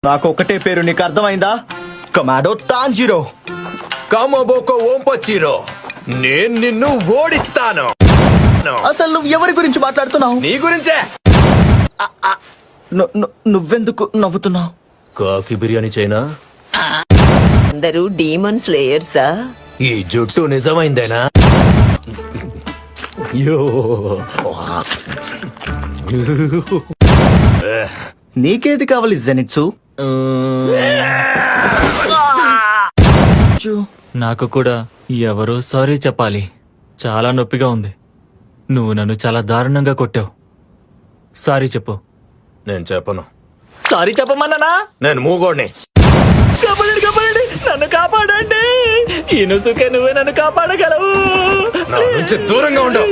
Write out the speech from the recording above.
నాకు ఒకటే పేరు, నీకు అర్థమైందా? కమాడో తాంజిరో. కామబోకో ఓంపచ్చిరో, నేను నిన్ను ఓడిస్తాను. అసలు నువ్వు ఎవరి గురించి మాట్లాడుతున్నావు? నీ గురించే. నువ్వెందుకు నవ్వుతున్నావు? కాకి బిర్యానీ చైనా. అందరూ డీమన్ స్లేయర్సా? ఈ జుట్టు నిజమైందేనా? నీకేది కావాలి జెనిట్సు? నాకు కూడా ఎవరో సారీ చెప్పాలి. చాలా నొప్పిగా ఉంది. నువ్వు నన్ను చాలా దారుణంగా కొట్టావు. సారీ చెప్పు. నేను చెప్పను. సారీ చెప్పమన్నానా? నేను మూగోడిని. కాపాడండి, నన్ను కాపాడండి. ఇనుసుకే నువ్వే నన్ను కాపాడగలవు. నా నుంచి దూరంగా ఉండవు.